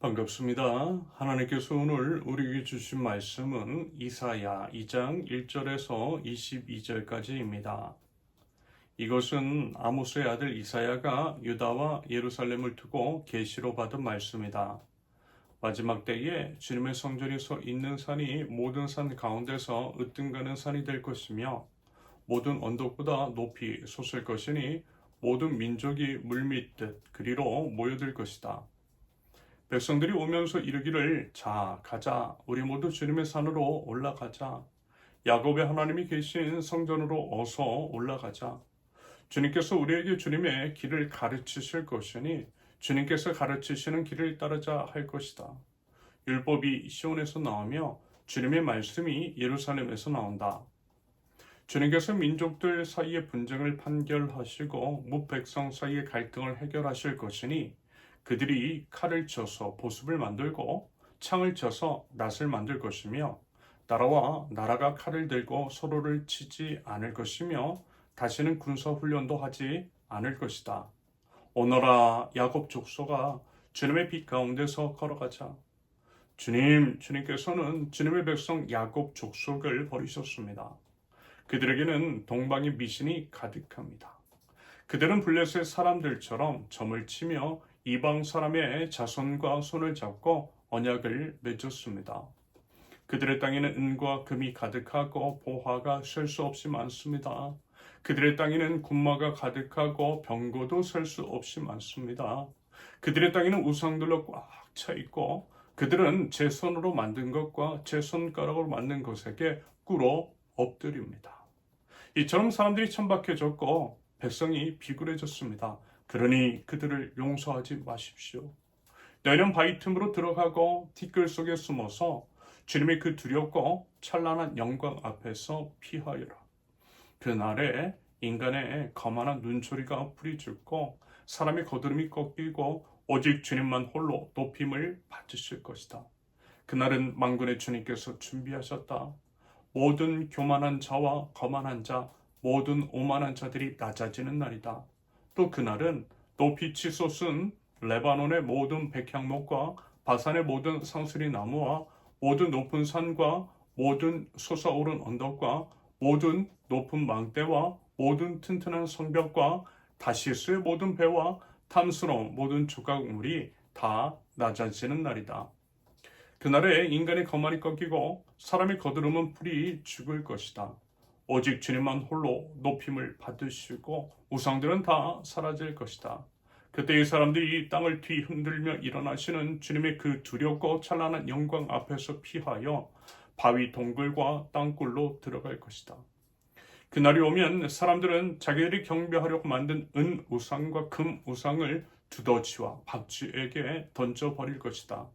반갑습니다. 하나님께서 오늘 우리에게 주신 말씀은 이사야 2장 1절에서 22절까지입니다. 이것은 아모스의 아들 이사야가 유다와 예루살렘을 두고 계시로 받은 말씀이다. 마지막 때에 주님의 성전이 서 있는 산이 모든 산 가운데서 으뜸가는 산이 될 것이며 모든 언덕보다 높이 솟을 것이니 모든 민족이 물밀듯 그리로 모여들 것이다. 백성들이 오면서 이르기를 자 가자 우리 모두 주님의 산으로 올라가자 야곱의 하나님이 계신 성전으로 어서 올라가자 주님께서 우리에게 주님의 길을 가르치실 것이니 주님께서 가르치시는 길을 따르자 할 것이다. 율법이 시온에서 나오며 주님의 말씀이 예루살렘에서 나온다. 주님께서 민족들 사이의 분쟁을 판결하시고 뭇백성 사이의 갈등을 해결하실 것이니 그들이 칼을 쳐서 보습을 만들고 창을 쳐서 낫을 만들 것이며 나라와 나라가 칼을 들고 서로를 치지 않을 것이며 다시는 군사훈련도 하지 않을 것이다. 오너라 야곱 족속아 주님의 빛 가운데서 걸어가자. 주님께서는 주님의 백성 야곱 족속을 버리셨습니다. 그들에게는 동방의 미신이 가득합니다. 그들은 블레셋 사람들처럼 점을 치며 이방 사람의 자손과 손을 잡고 언약을 맺었습니다. 그들의 땅에는 은과 금이 가득하고 보화가 셀 수 없이 많습니다. 그들의 땅에는 군마가 가득하고 병거도 셀 수 없이 많습니다. 그들의 땅에는 우상들로 꽉 차 있고 그들은 제 손으로 만든 것과 제 손가락으로 만든 것에게 꿇어 엎드립니다. 이처럼 사람들이 천박해졌고 백성이 비굴해졌습니다. 그러니 그들을 용서하지 마십시오. 너희는 바위 틈으로 들어가고 티끌 속에 숨어서 주님의 그 두렵고 찬란한 영광 앞에서 피하여라. 그날에 인간의 거만한 눈초리가 풀이 죽고 사람의 거드름이 꺾이고 오직 주님만 홀로 높임을 받으실 것이다. 그날은 만군의 주님께서 준비하셨다. 모든 교만한 자와 거만한 자, 모든 오만한 자들이 낮아지는 날이다. 또 그날은 높이 치솟은 레바논의 모든 백향목과 바산의 모든 상수리 나무와 모든 높은 산과 모든 솟아오른 언덕과 모든 높은 망대와 모든 튼튼한 성벽과 다시스의 모든 배와 탐스러운 모든 조각물이 다 낮아지는 날이다. 그날에 인간의 거만이 꺾이고 사람의 거드름은 풀이 죽을 것이다. 오직 주님만 홀로 높임을 받으시고 우상들은 다 사라질 것이다. 그때 이 사람들이 땅을 뒤흔들며 일어나시는 주님의 그 두렵고 찬란한 영광 앞에서 피하여 바위 동굴과 땅굴로 들어갈 것이다. 그날이 오면 사람들은 자기들이 경배하려고 만든 은 우상과 금 우상을 두더지와 박쥐에게 던져버릴 것이다.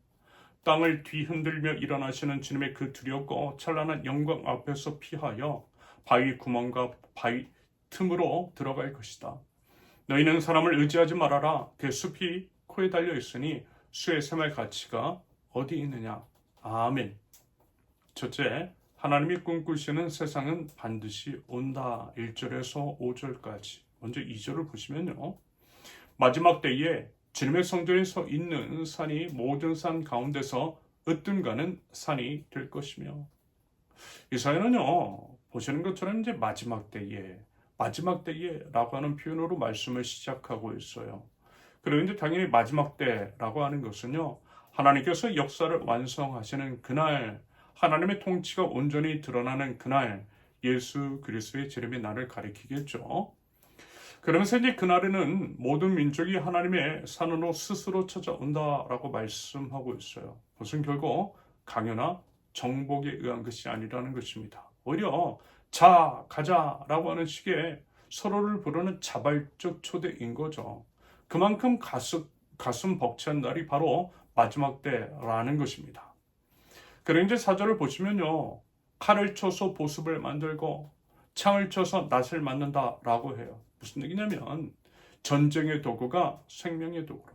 땅을 뒤흔들며 일어나시는 주님의 그 두렵고 찬란한 영광 앞에서 피하여 바위 구멍과 바위 틈으로 들어갈 것이다. 너희는 사람을 의지하지 말아라. 그 숲이 코에 달려 있으니 수의 생활 가치가 어디 있느냐. 아멘. 첫째, 하나님이 꿈꾸시는 세상은 반드시 온다. 1절에서 5절까지. 먼저 2절을 보시면요. 마지막 때에 주님의 성전에 서 있는 산이 모든 산 가운데서 으뜸가는 산이 될 것이며 이사야는요 보시는 것처럼 이제 마지막 때에라고 하는 표현으로 말씀을 시작하고 있어요. 그리고 이제 당연히 마지막 때라고 하는 것은요 하나님께서 역사를 완성하시는 그날, 하나님의 통치가 온전히 드러나는 그날, 예수 그리스도의 재림의 날을 가리키겠죠. 그러면서 이제 그날에는 모든 민족이 하나님의 산으로 스스로 찾아온다라고 말씀하고 있어요. 그것은 결국 강요나 정복에 의한 것이 아니라는 것입니다. 오히려 자 가자라고 하는 식의 서로를 부르는 자발적 초대인 거죠. 그만큼 가슴 벅찬 날이 바로 마지막 때라는 것입니다. 그리고 이제 4절을 보시면요. 칼을 쳐서 보습을 만들고 창을 쳐서 낫을 만든다라고 해요. 무슨 얘기냐면 전쟁의 도구가 생명의 도구로,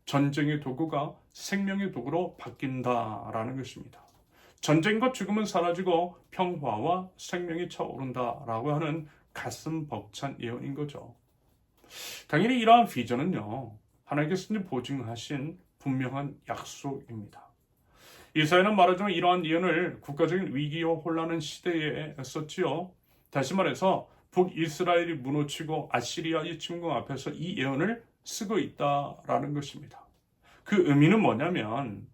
전쟁의 도구가 생명의 도구로 바뀐다라는 것입니다. 전쟁과 죽음은 사라지고 평화와 생명이 차오른다라고 하는 가슴 벅찬 예언인 거죠. 당연히 이러한 비전은요. 하나님께서 보증하신 분명한 약속입니다. 이사야는 말하자면 이러한 예언을 국가적인 위기와 혼란한 시대에 썼지요. 다시 말해서 북이스라엘이 무너지고 아시리아의 침공 앞에서 이 예언을 쓰고 있다라는 것입니다. 그 의미는 뭐냐면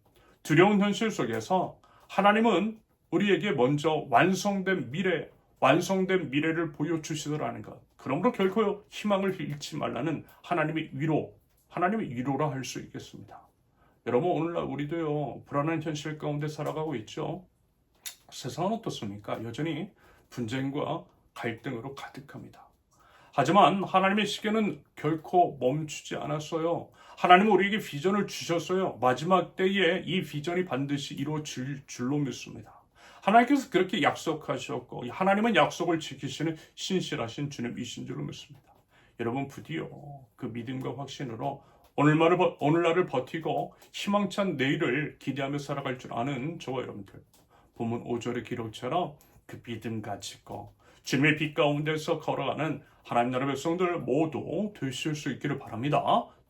두려운 현실 속에서 하나님은 우리에게 먼저 완성된 미래를 보여주시더라는 것. 그러므로 결코 희망을 잃지 말라는 하나님의 위로라 할 수 있겠습니다. 여러분, 오늘날 우리도요, 불안한 현실 가운데 살아가고 있죠. 세상은 어떻습니까? 여전히 분쟁과 갈등으로 가득합니다. 하지만 하나님의 시계는 결코 멈추지 않았어요. 하나님은 우리에게 비전을 주셨어요. 마지막 때에 이 비전이 반드시 이루어질 줄로 믿습니다. 하나님께서 그렇게 약속하셨고 하나님은 약속을 지키시는 신실하신 주님이신 줄로 믿습니다. 여러분, 부디요 그 믿음과 확신으로 오늘날을 버티고 희망찬 내일을 기대하며 살아갈 줄 아는 저와 여러분들, 본문 5절의 기록처럼 그 믿음 가지고 주님의 빛 가운데서 걸어가는 하나님 나라 백성들 모두 되실 수 있기를 바랍니다.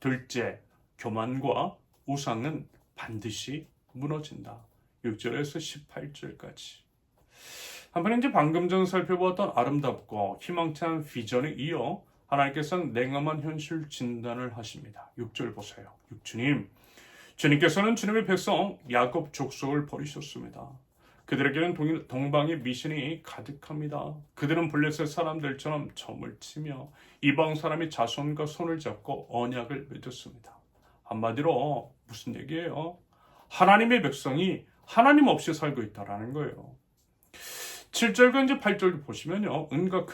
둘째, 교만과 우상은 반드시 무너진다. 6절에서 18절까지. 한편 이제 방금 전 살펴보았던 아름답고 희망찬 비전에 이어 하나님께서는 냉엄한 현실 진단을 하십니다. 6절 보세요. 주님께서는 주님의 백성 야곱 족속을 버리셨습니다. 그들에게는 동방의 미신이 가득합니다. 그들은 블레셋 사람들처럼 점을 치며 이방 사람이 자손과 손을 잡고 언약을 맺었습니다. 한마디로 무슨 얘기예요? 하나님의 백성이 하나님 없이 살고 있다라는 거예요. 7절과 이제 8절 보시면요, 은과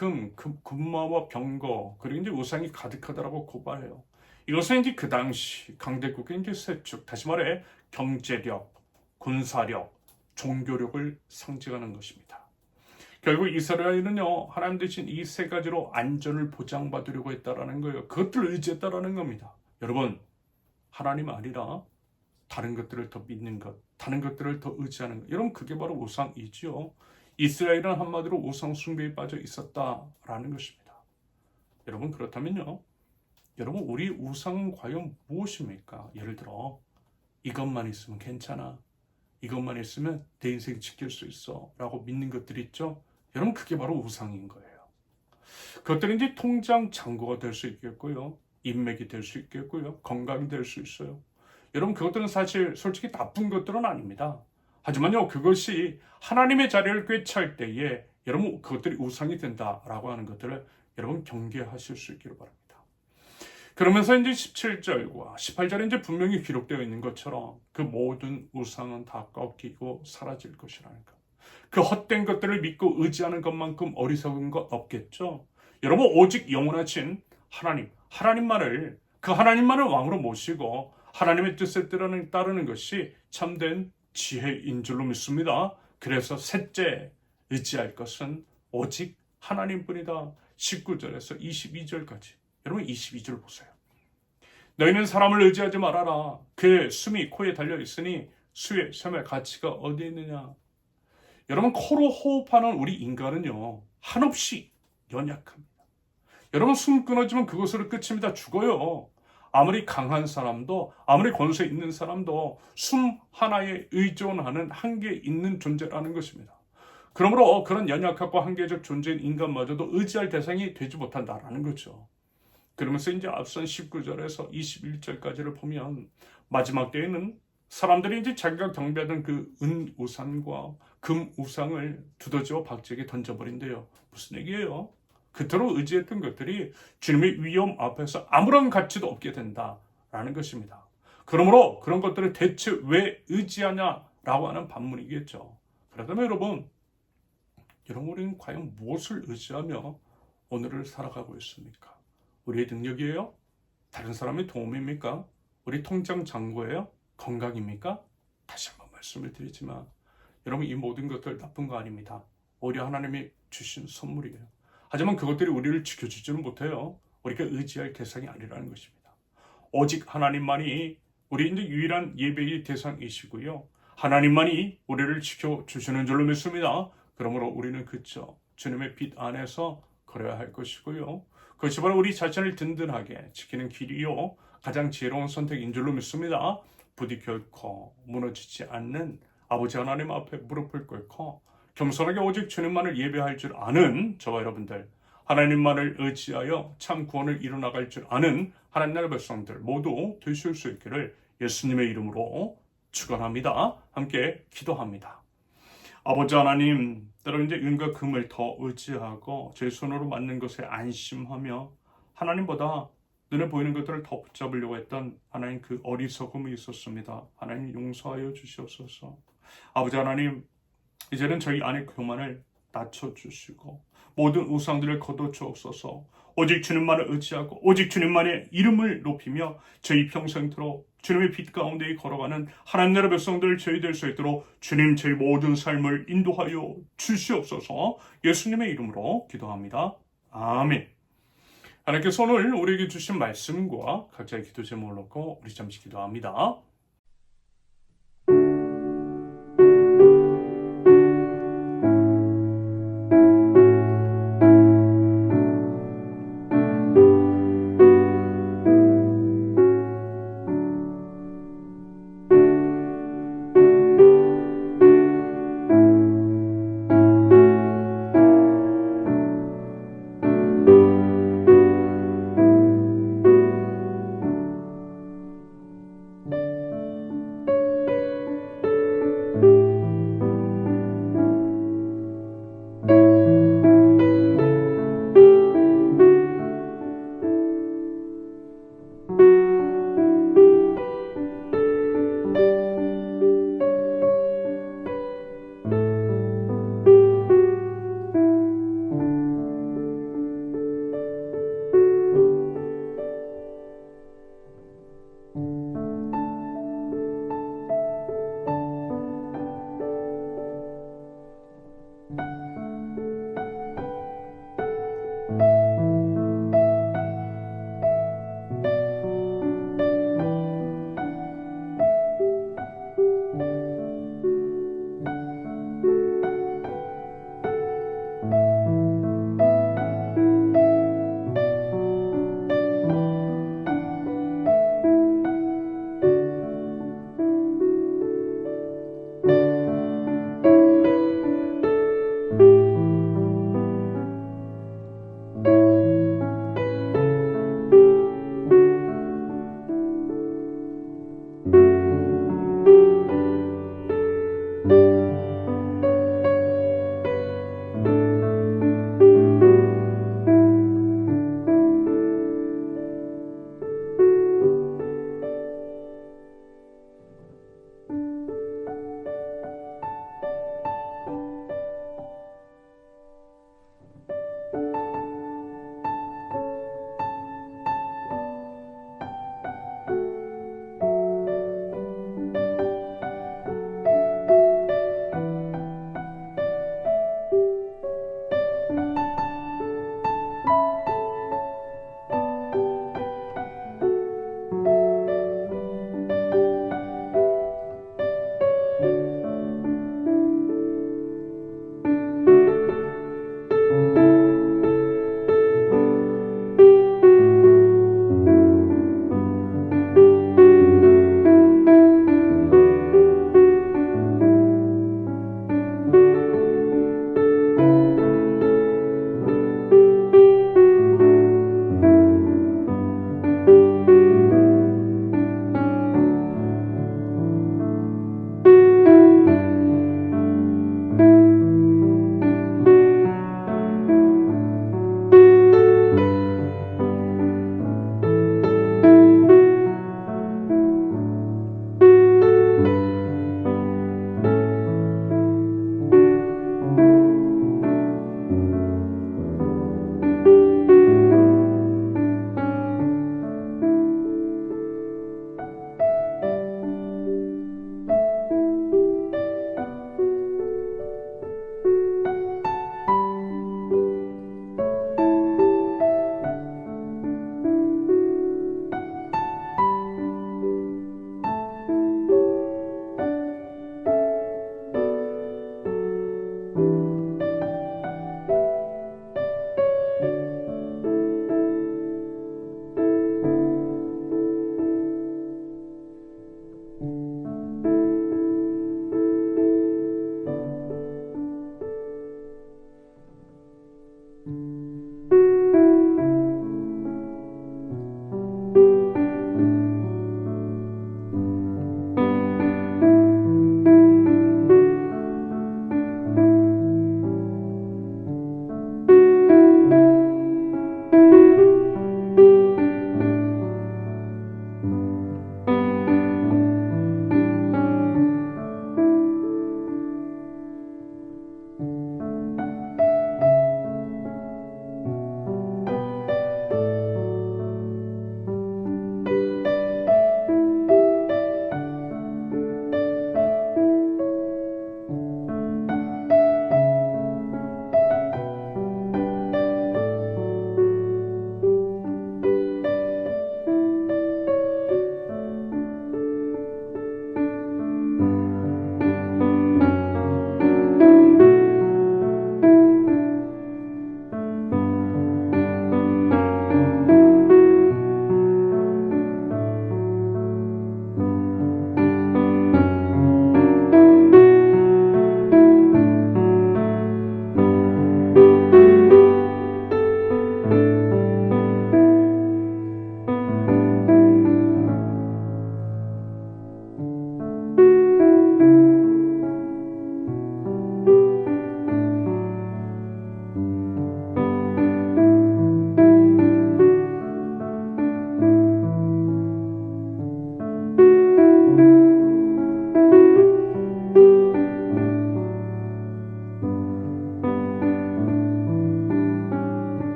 금마와 병거, 그리고 이제 우상이 가득하다라고 고발해요. 이것은 이제 그 당시 강대국의 이제 세축, 다시 말해 경제력, 군사력, 종교력을 상징하는 것입니다. 결국 이스라엘은요, 하나님 대신 이 세 가지로 안전을 보장받으려고 했다라는 거예요. 그것들을 의지했다라는 겁니다. 여러분, 하나님 아니라 다른 것들을 더 믿는 것, 다른 것들을 더 의지하는 것, 여러분, 그게 바로 우상이지요. 이스라엘은 한마디로 우상 숭배에 빠져 있었다라는 것입니다. 여러분, 그렇다면요, 여러분, 우리 우상은 과연 무엇입니까? 예를 들어 이것만 있으면 괜찮아, 이것만 있으면 내 인생 지킬 수 있어 라고 믿는 것들이 있죠. 여러분, 그게 바로 우상인 거예요. 그것들은 이제 통장 잔고가 될 수 있겠고요, 인맥이 될 수 있겠고요, 건강이 될 수 있어요. 여러분, 그것들은 솔직히 나쁜 것들은 아닙니다. 하지만요, 그것이 하나님의 자리를 꿰찰 때에 여러분, 그것들이 우상이 된다라고 하는 것들을 여러분 경계하실 수 있기를 바랍니다. 그러면서 이제 17절과 18절에 이제 분명히 기록되어 있는 것처럼 그 모든 우상은 다 꺾이고 사라질 것이라는 것. 그 헛된 것들을 믿고 의지하는 것만큼 어리석은 것 없겠죠. 여러분, 오직 영원하신 하나님만을 왕으로 모시고 하나님의 뜻에 따르는 것이 참된 지혜인 줄로 믿습니다. 그래서 셋째, 의지할 것은 오직 하나님뿐이다. 19절에서 22절까지. 여러분, 22절 보세요. 너희는 사람을 의지하지 말아라. 그의 숨이 코에 달려있으니 수의 셈의 가치가 어디 있느냐. 여러분, 코로 호흡하는 우리 인간은요, 한없이 연약합니다. 여러분, 숨 끊어지면 그것으로 끝입니다. 죽어요. 아무리 강한 사람도, 아무리 권세 있는 사람도 숨 하나에 의존하는 한계 있는 존재라는 것입니다. 그러므로 그런 연약하고 한계적 존재인 인간마저도 의지할 대상이 되지 못한다라는 거죠. 그러면서 이제 앞선 19절에서 21절까지를 보면 마지막 때에는 사람들이 이제 자기가 경배하던 그 은우상과 금우상을 두더지와 박쥐에게 던져버린대요. 무슨 얘기예요? 그토록 의지했던 것들이 주님의 위엄 앞에서 아무런 가치도 없게 된다라는 것입니다. 그러므로 그런 것들을 대체 왜 의지하냐라고 하는 반문이겠죠. 그렇다면 여러분, 우리는 과연 무엇을 의지하며 오늘을 살아가고 있습니까? 우리의 능력이에요? 다른 사람의 도움입니까? 우리 통장 잔고예요? 건강입니까? 다시 한번 말씀을 드리지만 여러분, 이 모든 것들 나쁜 거 아닙니다. 오히려 하나님이 주신 선물이에요. 하지만 그것들이 우리를 지켜주지는 못해요. 우리가 의지할 대상이 아니라는 것입니다. 오직 하나님만이 우리 이제 유일한 예배의 대상이시고요, 하나님만이 우리를 지켜주시는 줄로 믿습니다. 그러므로 우리는 그저 주님의 빛 안에서 걸어야 할 것이고요, 그것이 바로 우리 자신을 든든하게 지키는 길이요, 가장 지혜로운 선택인 줄로 믿습니다. 부디 결코 무너지지 않는 아버지 하나님 앞에 무릎을 꿇고 겸손하게 오직 주님만을 예배할 줄 아는 저와 여러분들, 하나님만을 의지하여 참 구원을 이루나갈 줄 아는 하나님 나라의 백성들 모두 되실 수 있기를 예수님의 이름으로 축원합니다. 함께 기도합니다. 아버지 하나님, 때로 이제 은과 금을 더 의지하고 제 손으로 만든 것에 안심하며 하나님보다 눈에 보이는 것들을 더 붙잡으려고 했던 하나님 그 어리석음이 있었습니다. 하나님 용서하여 주시옵소서. 아버지 하나님, 이제는 저희 안의 교만을 낮춰주시고 모든 우상들을 거둬주옵소서. 오직 주님만을 의지하고 오직 주님만의 이름을 높이며 저희 평생토록 주님의 빛 가운데 걸어가는 하나님 나라 백성들 저희 될 수 있도록 주님 저희 모든 삶을 인도하여 주시옵소서. 예수님의 이름으로 기도합니다. 아멘. 하나님께서 오늘 우리에게 주신 말씀과 각자의 기도 제목을 놓고 우리 잠시 기도합니다.